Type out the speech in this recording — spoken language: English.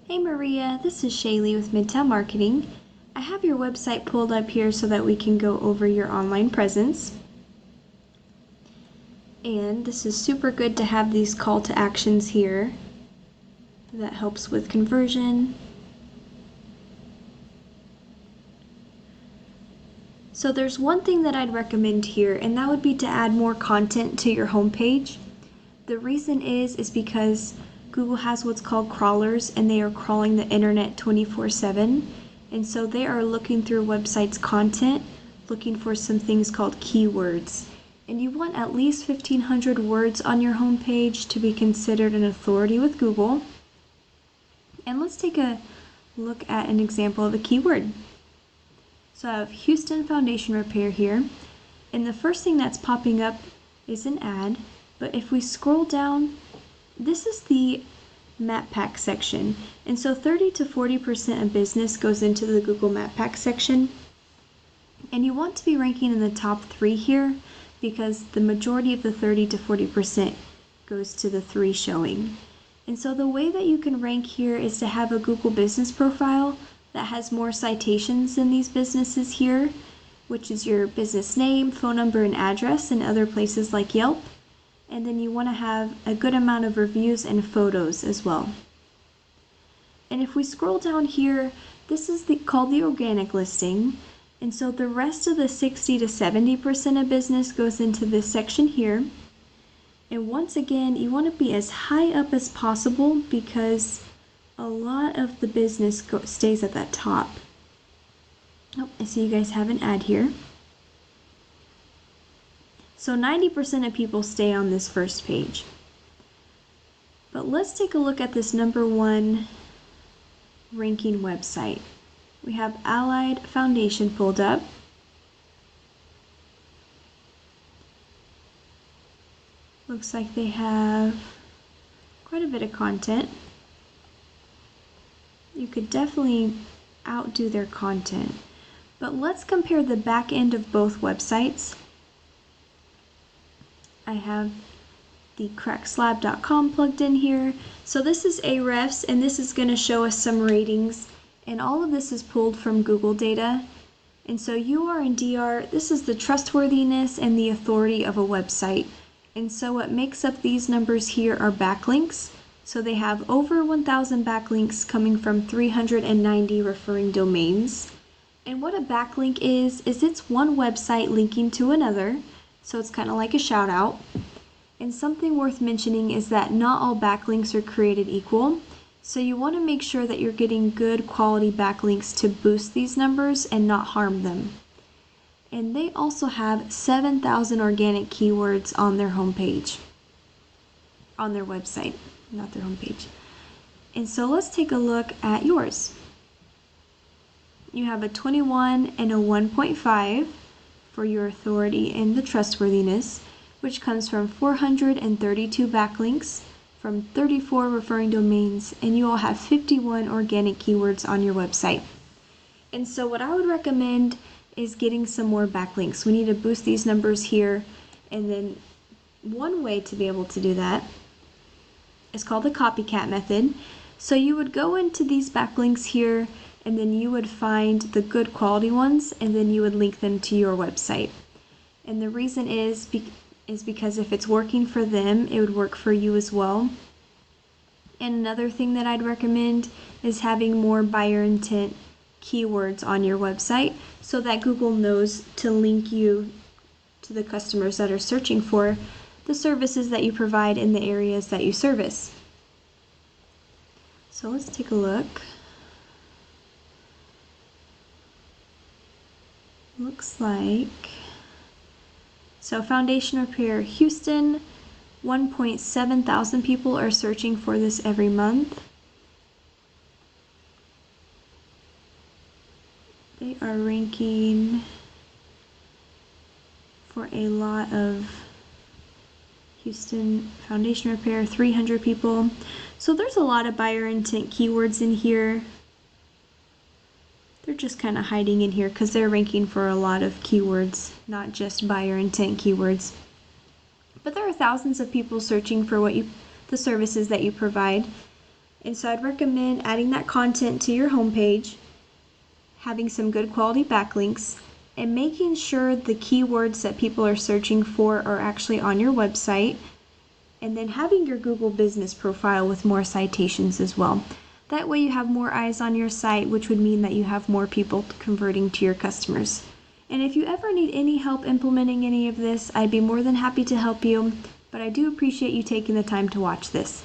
Hey Maria, this is Shaelee with Midtown Marketing. I have your website pulled up here so that we can go over your online presence. And this is super good to have these call to actions here. That helps with conversion. So there's one thing that I'd recommend here, and that would be to add more content to your homepage. The reason is because Google has what's called crawlers, and they are crawling the internet 24/7. And so they are looking through a website's content, looking for some things called keywords. And you want at least 1,500 words on your homepage to be considered an authority with Google. And let's take a look at an example of a keyword. So I have Houston Foundation Repair here, and the first thing that's popping up is an ad, but if we scroll down, this is the map pack section, and so 30 to 40% of business goes into the Google map pack section, and you want to be ranking in the top 3 here because the majority of the 30 to 40% goes to the 3 showing. And so the way that you can rank here is to have a Google business profile that has more citations than these businesses here, which is your business name, phone number, and address, and other places like Yelp. And then you want to have a good amount of reviews and photos as well. And if we scroll down here, this is called the organic listing. And so the rest of the 60 to 70% of business goes into this section here. And once again, you want to be as high up as possible because a lot of the business stays at that top. Oh, I see you guys have an ad here. So 90% of people stay on this first page. But let's take a look at this number 1 ranking website. We have Allied Foundation pulled up. Looks like they have quite a bit of content. You could definitely outdo their content. But let's compare the back end of both websites. I have the crackslab.com plugged in here. So this is Ahrefs, and this is going to show us some ratings. And all of this is pulled from Google data. And so UR and DR, this is the trustworthiness and the authority of a website. And so what makes up these numbers here are backlinks. So they have over 1,000 backlinks coming from 390 referring domains. And what a backlink is it's one website linking to another. So it's kind of like a shout out. And something worth mentioning is that not all backlinks are created equal. So you want to make sure that you're getting good quality backlinks to boost these numbers and not harm them. And they also have 7,000 organic keywords on their homepage. On their website, not their homepage. And so let's take a look at yours. You have a 21 and a 1.5 for your authority and the trustworthiness, which comes from 432 backlinks from 34 referring domains, and you all have 51 organic keywords on your website. And so what I would recommend is getting some more backlinks. We need to boost these numbers here, and then one way to be able to do that is called the copycat method. So you would go into these backlinks here, and then you would find the good quality ones, and then you would link them to your website. And the reason is because if it's working for them, it would work for you as well. And another thing that I'd recommend is having more buyer intent keywords on your website so that Google knows to link you to the customers that are searching for the services that you provide in the areas that you service. So let's take a look. Looks like, so Foundation Repair Houston, 1.7 thousand people are searching for this every month. They are ranking for a lot of Houston Foundation Repair, 300 people. So there's a lot of buyer intent keywords in here. They're just kind of hiding in here because they're ranking for a lot of keywords, not just buyer intent keywords. But there are thousands of people searching for the services that you provide. And so I'd recommend adding that content to your homepage, having some good quality backlinks, and making sure the keywords that people are searching for are actually on your website, and then having your Google business profile with more citations as well. That way you have more eyes on your site, which would mean that you have more people converting to your customers. And if you ever need any help implementing any of this, I'd be more than happy to help you, but I do appreciate you taking the time to watch this.